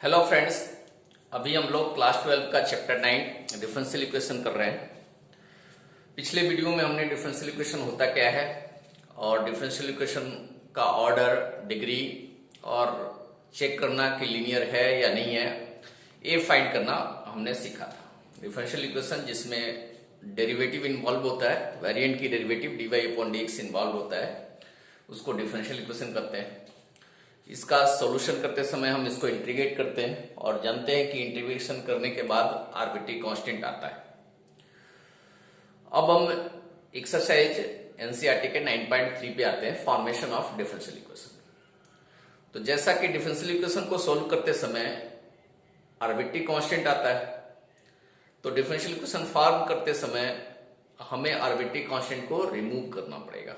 Hello friends, अभी हम लोग क्लास 12 का चैप्टर 9 डिफरेंशियल इक्वेशन कर रहे हैं। पिछले वीडियो में हमने डिफरेंशियल इक्वेशन होता क्या है और डिफरेंशियल इक्वेशन का ऑर्डर, डिग्री और चेक करना कि लीनियर है या नहीं है, ये फाइंड करना हमने सीखा था। डिफरेंशियल इक्वेशन जिसमें डेरिवेटिव इन्वॉल्व होता है, वेरिएंट की डेरिवेटिव dy/dx इन्वॉल्व होता है, उसको डिफरेंशियल इक्वेशन करते हैं। इसका सॉल्यूशन करते समय हम इसको इंटीग्रेट करते हैं और जानते हैं कि इंटीग्रेशन करने के बाद आर्बिट्री कांस्टेंट आता है। अब हम एक्सरसाइज एनसीईआरटी के 9.3 पे आते हैं, फॉर्मेशन ऑफ डिफरेंशियल इक्वेशन। तो जैसा कि डिफरेंशियल इक्वेशन को सोल्व करते समय आर्बिट्री कांस्टेंट आता है, तो डिफरेंशियल इक्वेशन फॉर्म करते समय हमें आर्बिट्री कांस्टेंट को रिमूव करना पड़ेगा।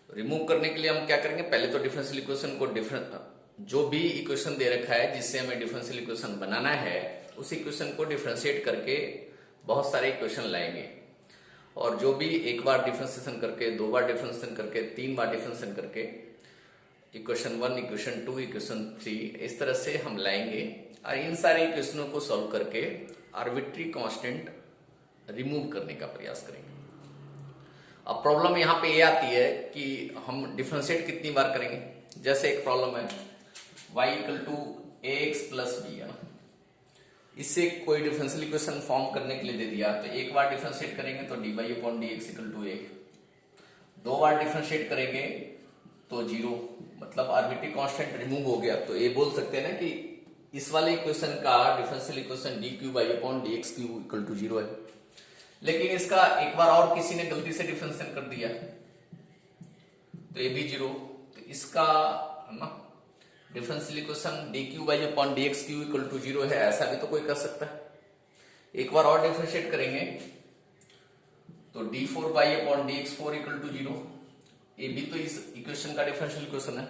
रिमूव करने के लिए हम क्या करेंगे, पहले तो डिफरेंशियल इक्वेशन को जो भी इक्वेशन दे रखा है जिससे हमें डिफरेंशियल इक्वेशन बनाना है, उस इक्वेशन को डिफरेंशिएट करके बहुत सारे इक्वेशन लाएंगे और जो भी एक बार डिफरेंशिएशन करके, दो बार डिफरेंशिएशन करके, तीन बार डिफरेंशिएशन करके इक्वेशन 1, इक्वेशन 2, इक्वेशन 3 इस तरह से हम लाएंगे और इन सारे इक्वेशनों को सॉल्व करके आर्बिट्री कांस्टेंट रिमूव करने का प्रयास करेंगे। अब प्रॉब्लम यहाँ पे ये आती है कि हम डिफरेंशिएट कितनी बार करेंगे। जैसे एक प्रॉब्लम है y equal to ax plus B, है ना, इससे कोई डिफरेंशियल इक्वेशन फॉर्म करने के लिए दे दिया, तो एक बार डिफरेंशिएट करेंगे तो dy/dx इक्वल टू a, दो बार डिफरेंशिएट करेंगे तो 0, मतलब आर्बिट्री कांस्टेंट रिमूव हो गया। तो ये बोल सकते हैं ना कि इस वाले इक्वेशन का differential equation dq/dx equal to 0 है। लेकिन इसका एक बार और किसी ने गलती से डिफरेंशिएट कर दिया तो ये भी 0, तो इसका ना differential equation dq/dx equal to 0 है, ऐसा भी तो कोई कर सकता है। एक बार और डिफरेंशिएट करेंगे तो d4/dx 4 इक्वल टू 0, ये भी तो इस इक्वेशन का डिफरेंशियल इक्वेशन है।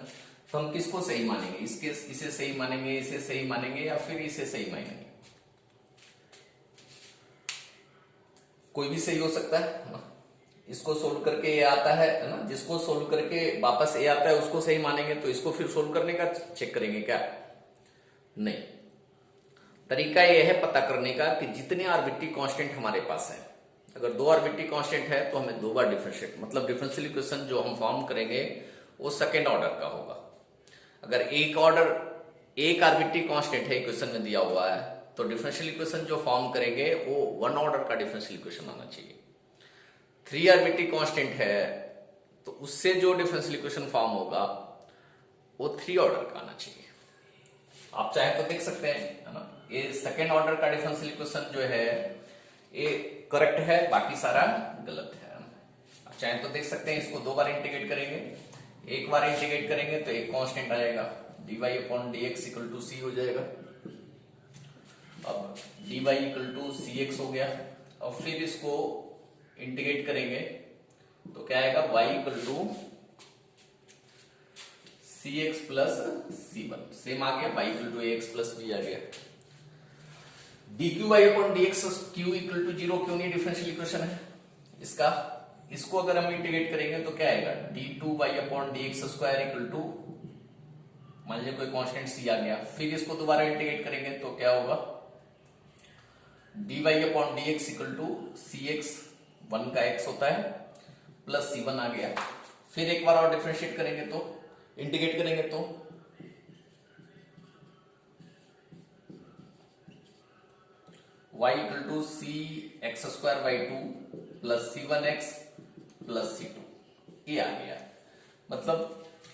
तो हम किसको सही मानेंगे, इसे सही मानेंगे, इसे सही मानेंगे या फिर इसे सही मानेंगे? कोई भी सही हो सकता है ना। इसको सोल्व करके ये आता है ना, जिसको सोल्व करके वापस ये आता है उसको सही मानेंगे, तो इसको फिर सोल्व करने का चेक करेंगे क्या? नहीं। तरीका ये है पता करने का कि जितने आर्बिट्री कांस्टेंट हमारे पास है, अगर दो आर्बिट्री कांस्टेंट है तो हमें दो बार डिफरेंशिएट, मतलब डिफरेंशियल इक्वेशन जो हम फॉर्म करेंगे वो सेकेंड ऑर्डर का होगा। अगर एक आर्बिट्री कांस्टेंट है इक्वेशन में दिया हुआ है तो डिफरेंशियल इक्वेशन जो फॉर्म करेंगे वो 1 ऑर्डर का डिफरेंशियल इक्वेशन आना चाहिए। 3 आर्बिट्री कांस्टेंट है तो उससे जो डिफरेंशियल इक्वेशन फॉर्म होगा वो 3 ऑर्डर का आना चाहिए। आप चाहे तो देख सकते हैं, है ना, ये सेकेंड ऑर्डर का डिफरेंशियल इक्वेशन जो है ये करेक्ट है, बाकी सारा गलत है। आप चाहे तो देख सकते हैं, इसको दो बार इंटीग्रेट करेंगे, एक बार इंटीग्रेट करेंगे तो एक कांस्टेंट आएगा dy/dx इक्वल टू c हो जाएगा। अब dy इक्वल टू cx हो गया। और फिर इसको इंटीग्रेट करेंगे तो क्या आएगा, y equal to cx plus c1, same आ गया, y equal to ax plus b आ गया। dq/dx q इक्वल टू 0 क्यों नहीं, डिफरेंशियल इक्वेशन है इसका। इसको अगर हम इंटीग्रेट करेंगे तो क्या आएगा, d2/dx स्क्वायर इक्वल टू, मान लीजिए कोई कांस्टेंट c आ गया, फिर इसको दोबारा इंटीग्रेट करेंगे तो क्या होगा, dy/dx इक्वल टू cx, 1 का x होता है, प्लस c1 आ गया। फिर एक बार और डिफरेंशिएट करेंगे तो, इंटीग्रेट करेंगे तो y equal to cx² 2 plus c1x plus c2, ये आ गया। मतलब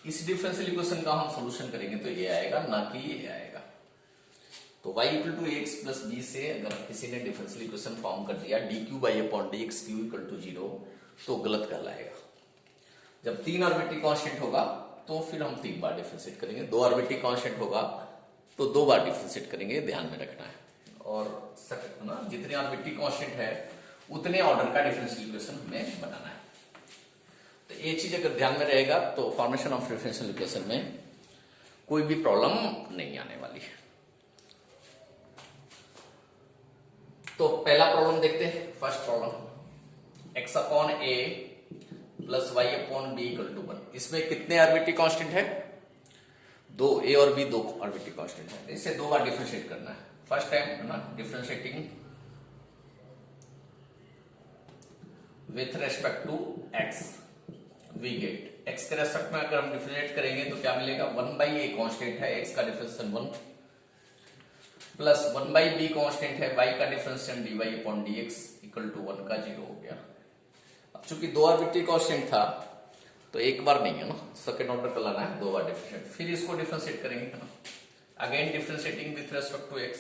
इस डिफरेंशियल इक्वेशन का हम सॉल्यूशन करेंगे तो ये आएगा, ना कि ये आएगा। तो y equal to ax plus b से अगर किसी ने डिफरेंशियल इक्वेशन फॉर्म कर दिया dq/dx q इक्वल टू 0 तो गलत कहलाएगा। जब 3 आर्बिट्री कांस्टेंट होगा तो फिर हम 3 बार डिफरेंशिएट करेंगे, 2 आर्बिट्री कांस्टेंट होगा तो 2 बार डिफरेंशिएट करेंगे, ध्यान में रखना है। और ना, जितने आर्बिट्री कांस्टेंट है उतने ऑर्डर का डिफरेंशियल इक्वेशन हमें बनाना है। तो ये चीज अगर ध्यान में रहेगा तो फॉर्मेशन ऑफ डिफरेंशियल इक्वेशन में कोई भी प्रॉब्लम नहीं आने वाली है। तो पहला प्रॉब्लम देखते हैं, first problem, x/a plus y/b equal to 1। इसमें कितने आर्बिट्री कांस्टेंट है, दो ए और बी दो आर्बिट्ररी कांस्टेंट है, इसे दो बार डिफरेंशिएट करना है। फर्स्ट टाइम है ना differentiating with respect to X, we get X के रेस्पेक्ट में अगर हम डिफरेंशिएट करेंगे तो क्या मिलेगा, 1/a कांस्टेंट है, एक्स का डिफरेंशियल 1 प्लस 1/b कांस्टेंट है, y का differential dy upon dx equal to 1 का 0 हो गया। अब चूंकि दो आर्बिट्ररी कांस्टेंट था तो एक बार नहीं है ना, सेकंड ऑर्डर का लाना है, दो बार डिफरेंशिएट, फिर इसको डिफरेंशिएट करेंगे है ना, again differentiating with respect to x,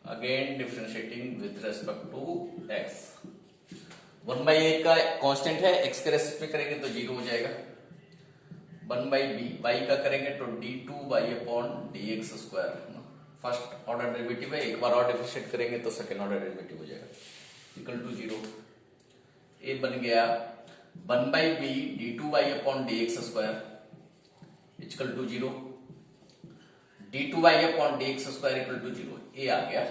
again differentiating with respect to x। 1/a का कांस्टेंट है, x के रेस्पेक्ट में करेंगे तो 0 हो जाएगा, 1/b y का करेंगे तो d2y upon dx square, first order derivative है, एक बार और डिफरेंशिएट करेंगे तो सेकंड ऑर्डर डेरिवेटिव हो जाएगा, इक्वल टू 0। ए बन गया 1/b d2y upon dx square equal to 0, d2y upon dx square equal to 0। A आ गया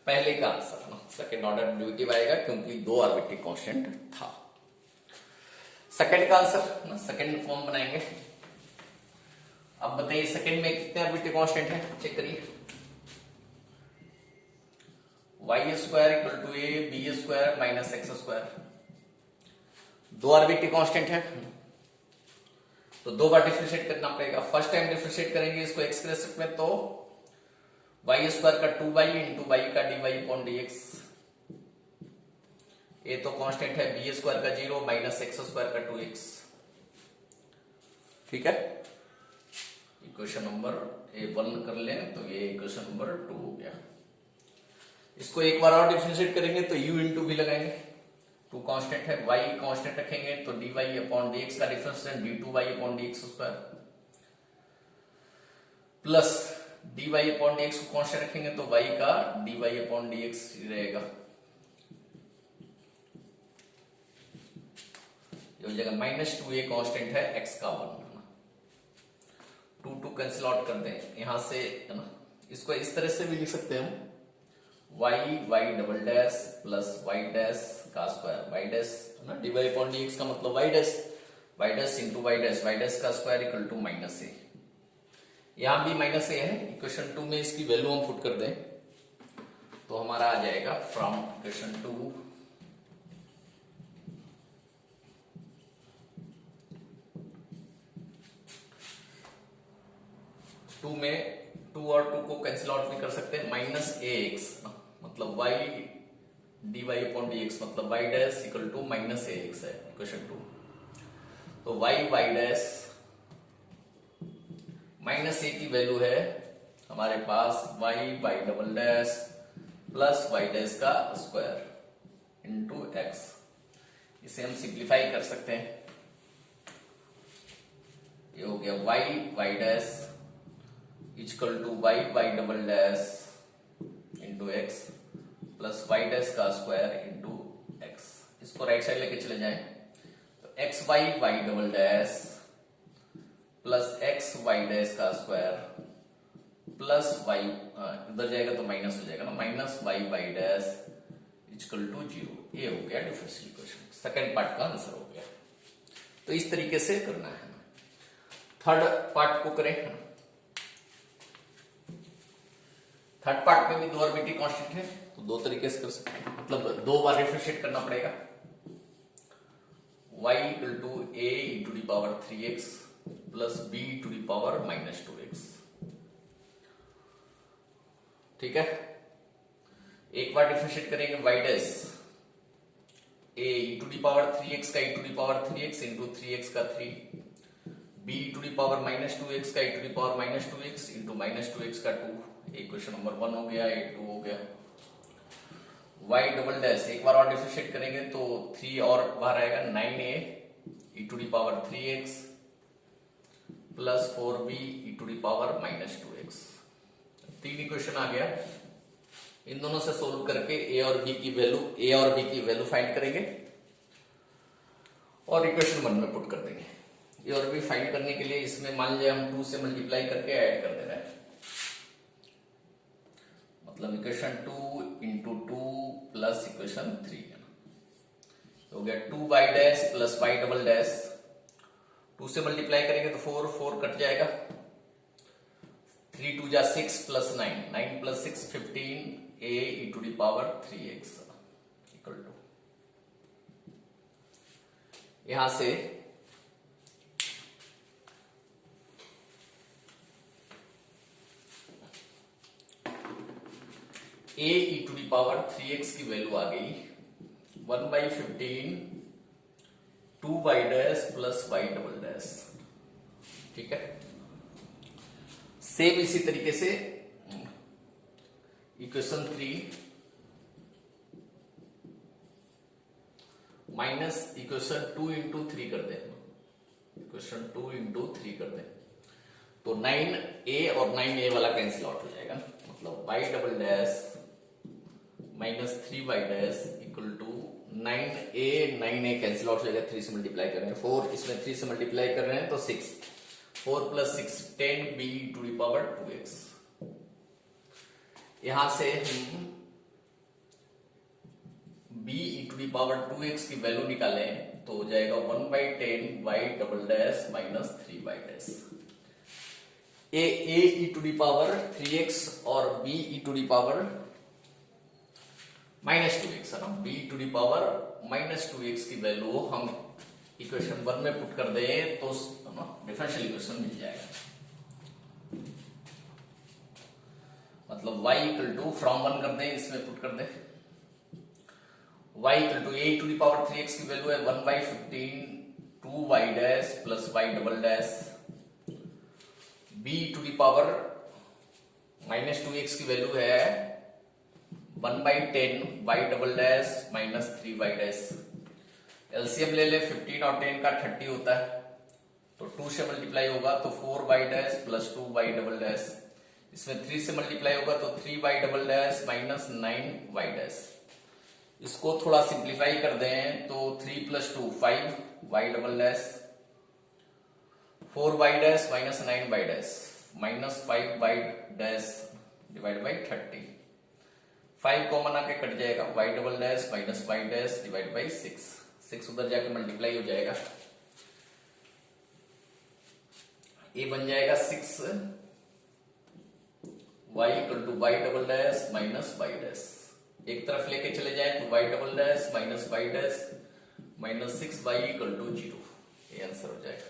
पहले का आंसर ना, सेकंड ऑर्डर डेरिवेटिव आएगा क्योंकि दो आर्बिट्ररी कांस्टेंट था। सेकंड का आंसर ना, सेकंड फॉर्म बनाएंगे। अब बताइए सेकंड में कितने आर्बिट्ररी कांस्टेंट है, चेक करिए। y square equal to a b square minus x square, दो आर्बिट्ररी कांस्टेंट है तो दो बार डिफरेंशिएट करना पड़ेगा। फर्स्ट टाइम डिफरेंशिएट करेंगे इसको x के रेस्पेक्ट में तो y स्क्वायर का 2y इंटू y का dy अपॉन dx, ये तो कांस्टेंट है, b स्क्वायर का 0 माइनस एक्स स्क्वायर का 2x, ठीक है। इक्वेशन नंबर A1 कर लें तो ये इक्वेशन नंबर 2 हो गया। इसको एक बार और डिफरेंशिएट करेंगे तो u इंटू भी लगाएंगे, 2 कांस्टेंट है, y कांस्टेंट रखेंगे तो dy अपॉन dx का डिफरेंस है d2y upon dx square, plus dy upon dx को कांस्टेंट रखेंगे तो y का dy अपॉन dx रहेगा, ये हो जाएगा माइनस 2a कांस्टेंट है, x का 1 है ना, 2 कैंसिल आउट कर दें यहां से है ना, इसको इस तरह से भी लिख सकते हैं हम, y double dash plus y dash का स्क्वायर, y डैश है ना, dy अपॉन dx का मतलब y dash into y dash का स्क्वायर इक्वल टू माइनस ए, यहां भी माइनस ए है। इक्वेशन 2 में इसकी वैल्यू हम पुट कर दें तो हमारा आ जाएगा फ्रॉम इक्वेशन 2 में 2 और 2 को कैंसिल आउट भी कर सकते हैं, माइनस ए एक्स मतलब y dy अपॉन dx मतलब y dash equal to minus A X है इक्वेशन 2, तो y डैश माइनस ए की वैल्यू है हमारे पास y double dash plus y dash का स्क्वायर इंटू एक्स, इसे हम सिंप्लीफाई कर सकते हैं, ये हो गया y dash equal to y double dash into X plus y dash का स्क्वायर इंटू एक्स, इसको राइट साइड लेके चले जाएं तो X y double dash plus X y dash का स्क्वायर प्लस y इधर जाएगा तो माइनस हो जाएगा ना, minus y dash equal to 0। ये हो गया डिफरेंशियल इक्वेशन, सेकंड पार्ट का आंसर हो गया। तो इस तरीके से करना है। थर्ड पार्ट को करें, थर्ड पार्ट में भी दो आर्बिट्ररी कांस्टेंट है तो दो तरीके से कर सकते हैं, मतलब दो बार डिफरेंशिएट करना पड़ेगा, y equal to a to the power 3x प्लस b to the power minus 2x, ठीक है। एक बार डिफरेंशिएट करेंगे y dash a to the power 3x का e to the power 3x into 3x का 3, b to the power minus 2x का e to the power minus 2x into minus 2x का 2, equation number 1 हो गया, ये 2 हो गया। y double dash एक बार और डिफरेंशिएट करेंगे तो 3 और बाहर आएगा, 9a e to the power 3x plus 4b e to the power minus 2x, 3 equation आ गया। इन दोनों से सोल्व करके a और b की वैल्यू फाइंड करेंगे और इक्वेशन 1 में पुट कर देंगे। a और b फाइंड करने के लिए इसमें मान लिया हम 2 से मल्टीप्लाई करके ऐड कर दे रहे हैं, मतलब इक्वेशन 2 इंटू 2 प्लस इक्वेशन 3 हो गया, 2y dash plus y double dash 2 से मल्टीप्लाई करेंगे तो 4 4 कट जाएगा, 3 2 जा 6 plus 9 9 plus 6 15 a e to the power 3x equal to, यहां से a e to the power 3x की वैल्यू आ गई 1/15 2y dash plus y double dash. ठीक है, सेम इसी तरीके से इक्वेशन 3 माइनस इक्वेशन 2 इंटू 3 कर दें, इक्वेशन 2 इंटू 3 कर दें तो 9a और 9a वाला कैंसिल आउट हो जाएगा, मतलब y double dash minus 3y dash equal to 9a 9a cancel out हो जाएगा, 3 से मल्टीप्लाई कर रहे हैं 4, इसमें 3 से मल्टीप्लाई कर रहे हैं तो 6, 4 plus 6 10b to the power 2x। यहां से हम b to the power 2x की वैल्यू निकालें तो हो जाएगा 1/10 y double dash minus 3y dash. a e to the power 3x और b e to the power minus 2x है ना, b to the power minus 2x की value हम इक्वेशन 1 में पुट कर दें तो डिफरेंशियल इक्वेशन मिल जाएगा, मतलब y इक्वल टू फ्रॉम 1 कर दें, इसमें पुट कर दें y equal to a to the power 3x की वैल्यू है 1/15 2y dash plus y double dash, b to the power minus 2x की वैल्यू है 1/10 y double dash minus 3y dash. LCM ले ले, 15 और 10 का 30 होता है तो 2 से मल्टीप्लाई होगा तो 4y dash plus 2y double dash, इसमें 3 से मल्टीप्लाई होगा तो 3y double dash minus 9y dash. इसको थोड़ा सिंप्लीफाई कर दें तो 3 plus 2 5y double dash, 4y dash minus 9y dash minus 5y dash divide by 30, 5 common आके कट जाएगा, y double dash minus y dash divide by 6, 6 उधर जाके multiply हो जाएगा, a बन जाएगा 6 y equal to y double dash minus y dash, एक तरफ लेके चले जाए तो y double dash minus y dash minus 6y equal to 0, ये आंसर हो जाएगा।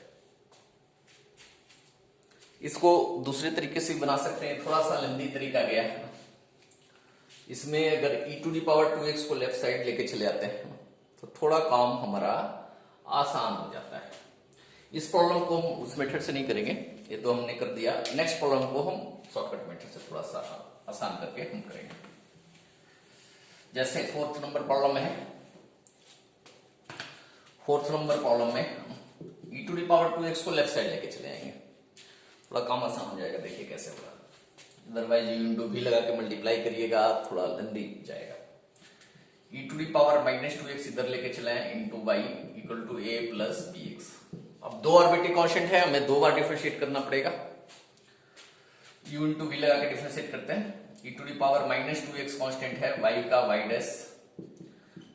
इसको दूसरे तरीके से बना सकते हैं, थोड़ा सा लंबी तरीका गया है, इसमें अगर e to the power 2x को लेफ्ट साइड लेके चले जाते हैं तो थोड़ा काम हमारा आसान हो जाता है। इस प्रॉब्लम को हम उस मेथड से नहीं करेंगे, ये तो हमने कर दिया, नेक्स्ट प्रॉब्लम को हम शॉर्टकट मेथड से थोड़ा सा आसान करके हम करेंगे। जैसे 4th नंबर प्रॉब्लम है, 4th नंबर प्रॉब्लम में e to the power 2x को लेफ्ट साइड लेके चले आएंगे, थोड़ा काम आसान हो जाएगा, देखिए कैसे होगा। अदरवाइज यू इंटू भी लगा के मल्टीप्लाई करिएगा, थोड़ा लंबी जाएगा। e to the power minus 2x इधर लेके चले into y equal to a plus b x. अब दो आर्बिट्ररी कांस्टेंट है, हमें दो बार डिफरेंशिएट करना पड़ेगा, u इंटू वी लगा के डिफरेंशिएट करते हैं। e to the power minus 2x constant है, y का y dash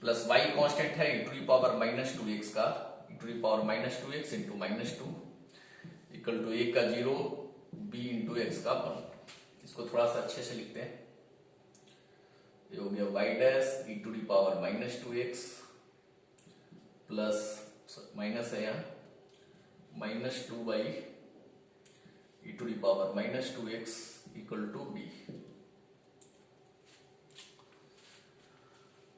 plus y constant है e to the power minus 2x का, e to the power minus 2x into minus 2 equal to a का 0 b into x का 1। इसको थोड़ा सा अच्छे से लिखते हैं, ये हो गया y dash e to the power minus 2x plus minus है यहाँ minus 2y e to the power minus 2x equal to b।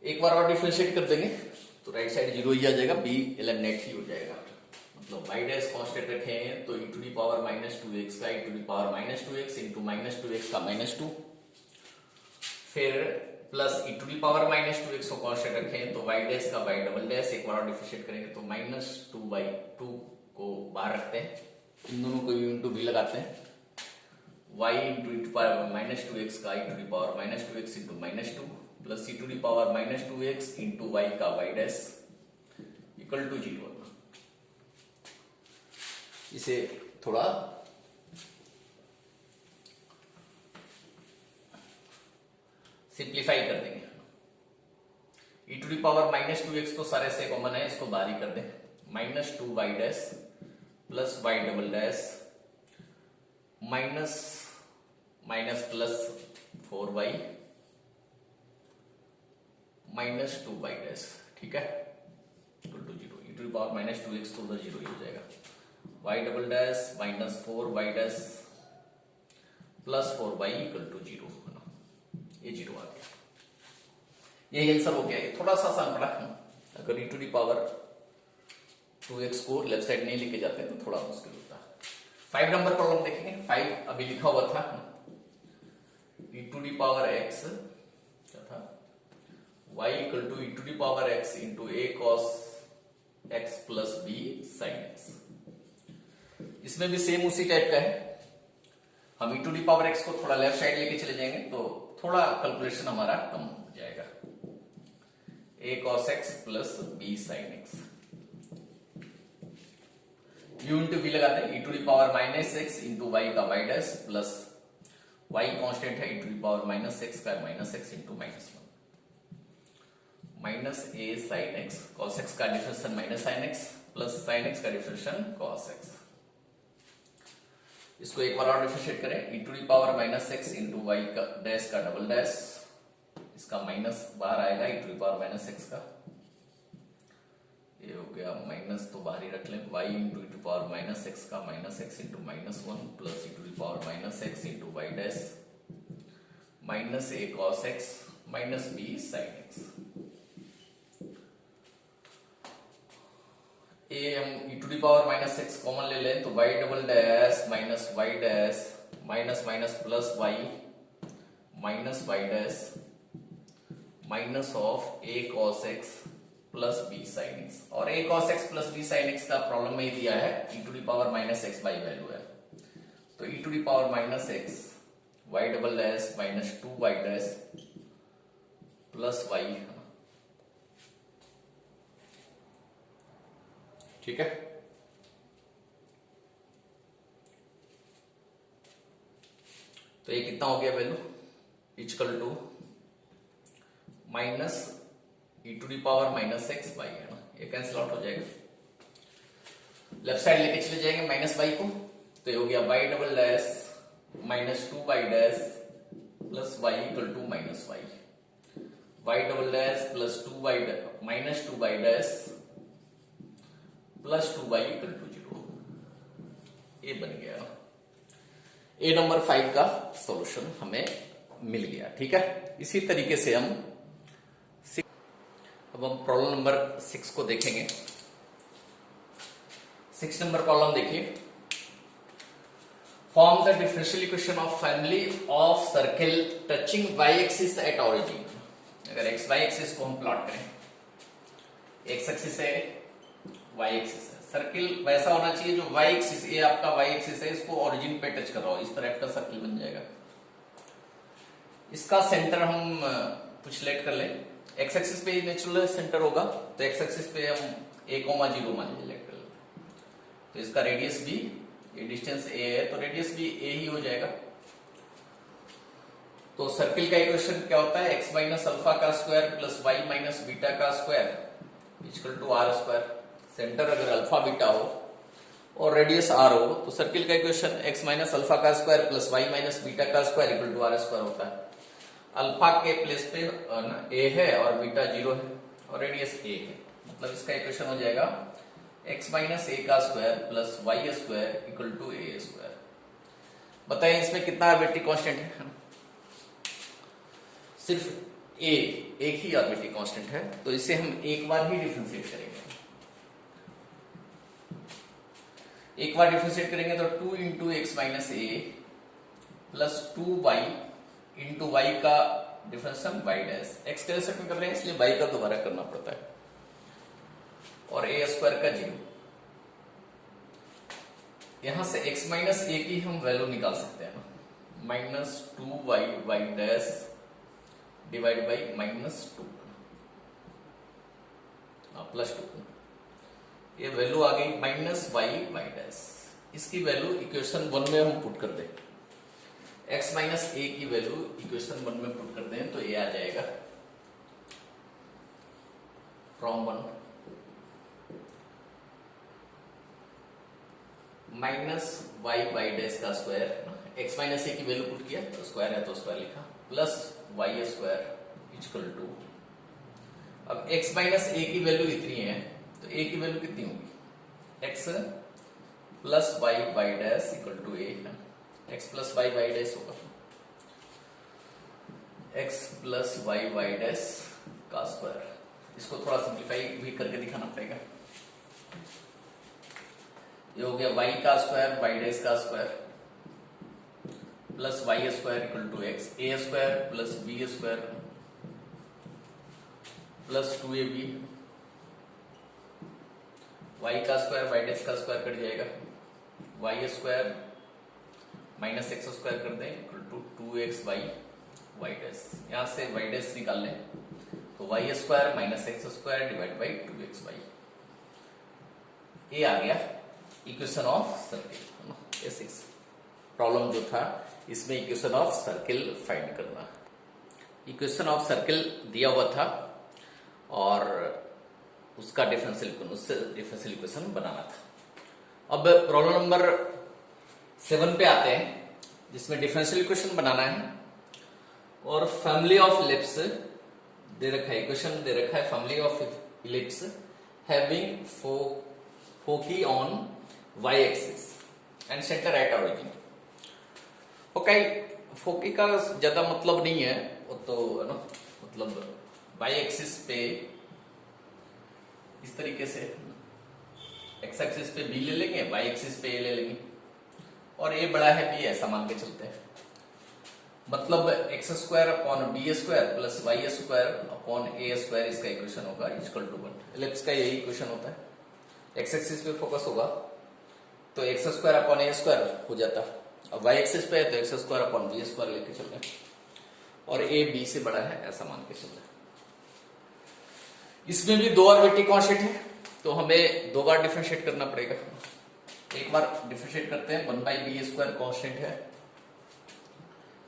एक बार और डिफरेंशिएट कर देंगे तो राइट साइड 0 ही आ जाएगा, b एलिमिनेट ही हो जाएगा, मतलब y डैश कांस्टेंट रखे हैं तो e to the power minus 2x का e to the power minus 2x into minus 2x का माइनस 2, फिर plus e to the power minus 2x को कांस्टेंट रखे हैं तो y डैश का y डबल डैश, एक बार और डिफरेंशिएट करेंगे तो माइनस 2y 2 को बाहर रखते हैं, इन दोनों को u इंटू v लगाते हैं, y into e to power minus 2x का e to the power minus 2x into minus 2 plus e to the power minus 2x into y का y डैश इक्वल टू 0। इसे थोड़ा simplify कर देंगे, e to the power minus 2x तो सारे से common है, इसको बाहर ही कर दें, minus 2y dash plus y double dash minus minus plus 4y minus 2y dash, ठीक है, equal to 0, e to the power minus 2x तो उधर 0 ही हो जाएगा, y double dash minus 4y dash plus 4y equal to 0, है ना, ये 0 आ गया। ये आंसर हो गया। ये थोड़ा सा आसान पड़ा, अगर e to the power 2x को लेफ्ट साइड नहीं लेके जाते हैं तो थोड़ा मुश्किल होता है। 5 नंबर प्रॉब्लम देखेंगे। 5 अभी लिखा हुआ था, e to the power x क्या था, y equal to e to the power x into a cos x plus b sin x। इसमें भी सेम उसी टाइप का है। हम e to the power x को थोड़ा लेफ्ट साइड लेके चले जाएंगे तो थोड़ा कैलकुलेशन हमारा कम हो जाएगा। a cos x plus b sin x, u into v लगाते हैं, e to the power minus x into y का y dash plus y constant है, e to the power minus x का minus x into minus 1 minus a sin x, cos x का differentiation minus sin x plus sin x का differentiation cos x। इसको एक बार और differentiate करें, e to the power minus x into y का dash का डबल डैश, इसका माइनस बाहर आएगा, e to the power minus x का, ये हो गया माइनस तो बाहर ही रख लें, y into e to power minus x का minus x into minus 1 plus e to the power minus x into y dash minus a cos x minus b sin x। ए हम e to the power minus x common ले लें तो y double dash minus y dash minus minus plus y minus y dash minus of a cos x plus b sin x। और a cos x plus b sin x का problem में दिया है e to the power minus x by value है, तो e to the power minus x y double dash minus 2y dash plus y, ठीक है। तो ये कितना हो गया value, equal to minus e to the power minus x by, है ना, ये कैंसिल आउट हो जाएगा, लेफ्ट साइड लेके चले जाएंगे माइनस वाई को, तो ये हो गया y double dash minus 2y dash plus y equal to minus y, y double dash plus 2y minus 2y dash plus 2y equal to 0, ये बन गया। ए नंबर 5 का सॉल्यूशन हमें मिल गया, ठीक है। इसी तरीके से हम अब हम प्रॉब्लम नंबर 6 को देखेंगे। 6 नंबर प्रॉब्लम देखिए, form the differential equation of family of circle touching y axis at origin. अगर x y एक्सिस को हम प्लॉट करें, x एक्सिस है y एक्सिस है, सर्किल वैसा होना चाहिए जो y एक्सिस, ये आपका y एक्सिस है, इसको ओरिजिन पे टच कर रहा हो, इस तरह का सर्किल बन जाएगा। इसका सेंटर हम कुछ लेट कर लें, x एक्सिस पे नेचुरल सेंटर होगा, तो x एक्सिस पे हम a, 0 मान लीजिए, तो इसका रेडियस b, ये डिस्टेंस a है तो रेडियस भी a ही हो जाएगा। तो सर्किल का इक्वेशन क्या होता है, x माइनस अल्फा का square plus y minus beta का square equal to r square. Centre अगर अल्फा बीटा हो और रेडियस r हो तो सर्किल का इक्वेशन x माइनस अल्फा का square plus y minus beta का square equal to r square होता है। अल्फा के प्लेस पे a है और बीटा 0 है और रेडियस a है, मतलब इसका इक्वेशन हो जाएगा x माइनस a का square plus y square equal to a square. बताइए इसमें कितना आर्बिट्री कांस्टेंट है, सिर्फ a, एक ही आर्बिट्री कांस्टेंट है, तो इसे हम एक बार ही डिफरेंशिएट करेंगे। एक बार डिफरेंशिएट करेंगे तो 2 इंटू एक्स माइनस ए प्लस 2y इंटू वाई का डिफरेंशिएशन y डैश, x के रेस्पेक्ट में कर रहे हैं इसलिए y का दोबारा करना पड़ता है, और a स्क्वायर का 0। यहां से x माइनस ए की हम वैल्यू निकाल सकते हैं, minus 2y y dash divide by minus 2 plus 2, ये वैल्यू आ गई माइनस y y डैश। इसकी वैल्यू इक्वेशन 1 में हम पुट कर दें, x माइनस ए की वैल्यू इक्वेशन 1 में पुट कर दें तो ये आ जाएगा फ्रॉम 1 माइनस वाई डैश का स्क्वायर, एक्स माइनस ए की वैल्यू पुट किया तो स्क्वायर है तो स्क्वायर लिखा, plus y square equal to, अब एक्स माइनस ए की वैल्यू इतनी है तो ए की वैल्यू कितनी होगी, x plus y dash equal to a, x plus y dash होगा, एक्स प्लस वाई डैश का स्क्वायर। इसको थोड़ा सिंप्लीफाई भी करके दिखाना पड़ेगा। ये हो गया y का स्क्वायर वाई डैश का square plus y square equal to x, a square plus b square plus 2ab, y का स्क्वायर वाई डैश का स्क्वायर कट जाएगा, y square minus x square कर दें equal to 2x Y dash, यहां से Y dash निकाल लें तो y square minus x square divide by 2xy, ये आ गया इक्वेशन ऑफ सर्किल। ये प्रॉब्लम जो था इसमें इक्वेशन ऑफ सर्किल फाइंड करना, इक्वेशन ऑफ सर्किल दिया हुआ था और उसका डिफरेंशियल इक्वेशन बनाना था। अब प्रॉब्लम नंबर 7 पे आते हैं जिसमें डिफरेंशियल इक्वेशन बनाना है और फैमिली ऑफ इलिप्स दे रखा है, इक्वेशन दे रखा है family of ellipse having foci on y axis and centre at origin. Okay, foci का ज्यादा मतलब नहीं है वो तो है ना, मतलब y एक्सिस पे इस तरीके से x एक्सिस पे b ले लेंगे, y एक्सिस पे a ले लेंगे और a बड़ा है b ऐसा मान के चलते हैं, मतलब x square upon b square plus y square upon a square इसका इक्वेशन होगा इक्वल टू 1। इलिप्स का यही इक्वेशन होता है, एक्स एक्सिस पे फोकस होगा तो x square upon a square हो जाता, अब वाई एक्सिस पे है तो x square upon b square लेके चल रहे हैं और ए बी से बड़ा है ऐसा मान के चल रहे हैं। इसमें भी दो आर्बिट्री कांस्टेंट है तो हमें दो बार डिफरेंशिएट करना पड़ेगा। एक बार डिफरेंशिएट करते हैं, 1 बाई बी स्क्वायर कांस्टेंट है,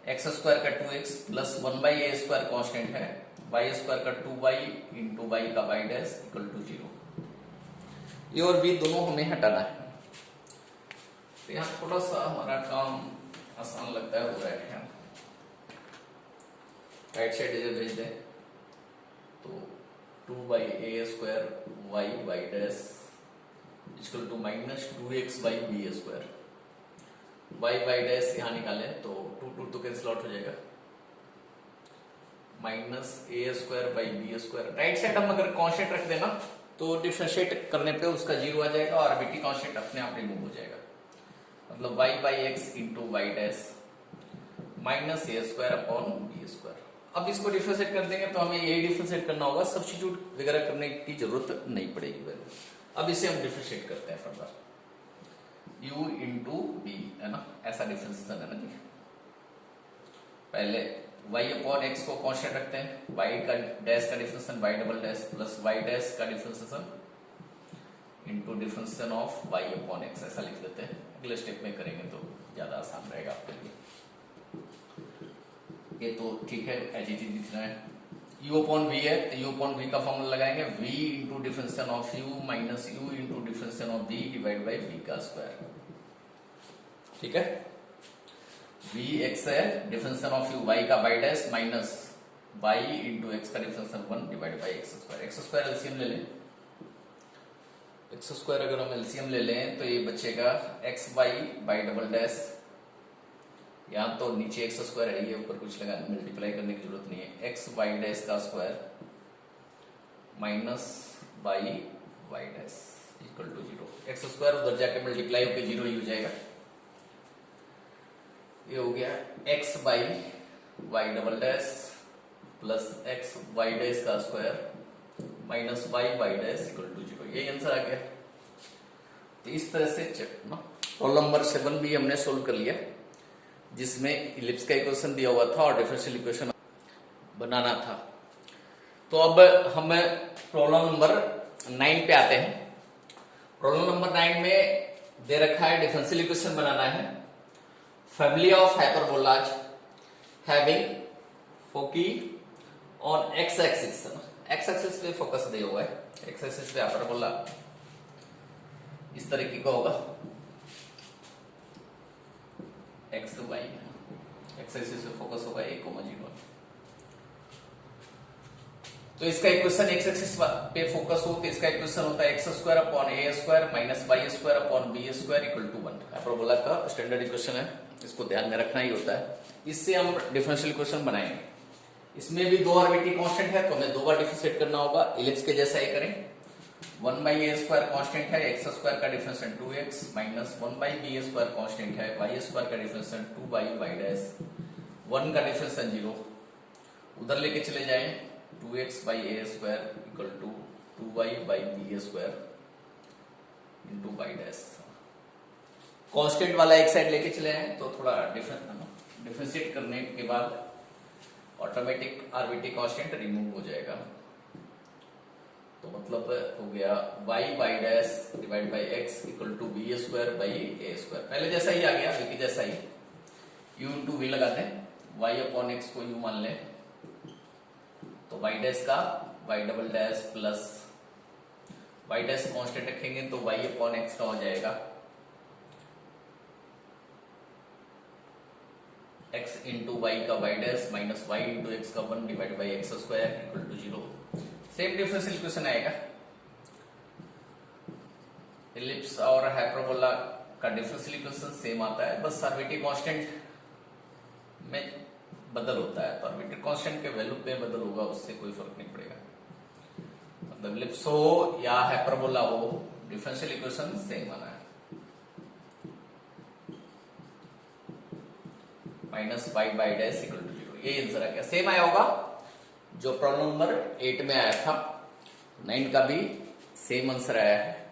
एक्स स्क्वायर का 2x plus 1 by a square constant है, वाई स्क्वायर का 2y इंटू वाई का वाई डैश इक्वल टू 0। ये और भी दोनों हमें हटाना है तो यहाँ थोड़ा सा हमारा काम आसान लगता है, हो रहा है राइट साइड इधर भेज दें तो 2 by a square y dash equal to minus 2x by b square, y dash यहाँ निकाले तो 2 तो कैंसिल आउट हो जाएगा, minus a square by b square. Right side हम अगर कांस्टेंट रख देना तो डिफरेंशिएट करने पे उसका 0 आ जाएगा और आर्बिट्री कांस्टेंट अपने आप रिमूव हो जाएगा, मतलब y by x into y dash minus a square upon b square. अब इसको डिफरेंशिएट कर देंगे तो हमें यही डिफरेंशिएट करना होगा, सब्स्टिट्यूट वगैरह करने की जरूरत नहीं पड़ेगी। अब इसे हम डिफरेंशिएट करते हैं फर्दर, u इंटू बी है ना, ऐसा डिफरेंशिएशन है ना जी। पहले y अपॉन एक्स को कांस्टेंट रखते हैं, y का डैश का differentiation y double dash plus y dash का differentiation into differentiation of y upon x, ऐसा लिख देते हैं। अगले स्टेप में करेंगे तो ज्यादा आसान रहेगा आपके लिए। ये तो ठीक है, एज इट इज दिख रहा है। u अपॉन v है तो u अपॉन v का फॉर्मूला लगाएंगे, v into differentiation of u minus u into differentiation of v divide by v का स्क्वायर, ठीक है। v x है, डिफरेंशिएशन ऑफ u y का y dash minus y into x का differentiation 1 divide by x square. X square LCM ले लें, x square अगर हम एलसीएम ले लें तो ये बचेगा एक्स बाई डबल डैश, यहाँ तो नीचे एक्स स्क्वायर है, ये ऊपर कुछ लगा मल्टीप्लाई करने की जरूरत नहीं है, एक्स वाई डैश का square minus y dash equal to 0। X square उधर जाके मल्टीप्लाई होकर 0 ही हो जाएगा। ये हो गया x by y double dash plus x y dash का square minus y dash equal to 0। ये आंसर आ गया। तो इस तरह से प्रॉब्लम नंबर 7 भी हमने सोल्व कर लिया, जिसमें इलिप्स का इक्वेशन दिया हुआ था और डिफरेंशियल इक्वेशन बनाना था। तो अब हम प्रॉब्लम नंबर 9 पे आते हैं। प्रॉब्लम नंबर 9 में दे रखा है डिफरेंशियल इक्वेशन बनाना है, family of hyperbolas having foci on x axis. X axis पे फोकस दिया हुआ है, एक्स एक्सिस पे हाइपरबोला इस तरीके का होगा। एक्स वाई, एक्स एक्सिस पे फोकस होगा a, 0। तो इसका इक्वेशन एक्स एक्सिस पे फोकस हो तो इसका इक्वेशन होता है x square upon a square minus y square upon b square equal to 1। Parabola का स्टैंडर्ड इक्वेशन है, इसको ध्यान में रखना ही होता है। इससे हम डिफरेंशियल इक्वेशन बनाएंगे। इसमें भी दो आर्बिट्री कांस्टेंट है तो हमें दो बार डिफरेंशिएट करना होगा। इलिप्स के जैसा ही करें। 1/a स्क्वायर कांस्टेंट है, एक्स स्क्वायर का differentiate 2x minus 1/b square constant है, वाई स्क्वायर का डिफरेंशिएट 2/y डैश, 1 का डिफरेंशिएट 0, उधर लेके चले जाएं 2x/a square equal to 2y/b square into y dash. Constant वाला एक साइड लेके चले आए तो थोड़ा डिफरेंशिएट करने के बाद ऑटोमेटिक आरबीटी कांस्टेंट रिमूव हो जाएगा। तो मतलब हो गया y/y dash divide by x equal to b square by a square. पहले जैसा ही आ गया, v की जैसा ही, u इंटू v लगा दें, y अपॉन x को u मान लें तो y डैश का y double dash plus y dash constant रखेंगे तो y अपॉन x का हो जाएगा x इंटू वाई का y dash minus y into x का 1 divide by x square equal to 0। Same differential equation आएगा। इलिप्स और हाइपरबोला का डिफरेंशियल इक्वेशन सेम आता है, बस आर्बिट्री कांस्टेंट में बदल होता है। तो आर्बिट्री कांस्टेंट के वैल्यू में बदल होगा, उससे कोई फर्क नहीं पड़ेगा। मतलब इलिप्स हो या हाइपरबोला हो, डिफरेंशियल इक्वेशन सेम आना है। Minus y by dash equal to 0, ये आंसर आ गया। सेम आया होगा जो प्रॉब्लम नंबर 8 में आया था। 9 का भी सेम आंसर आया है।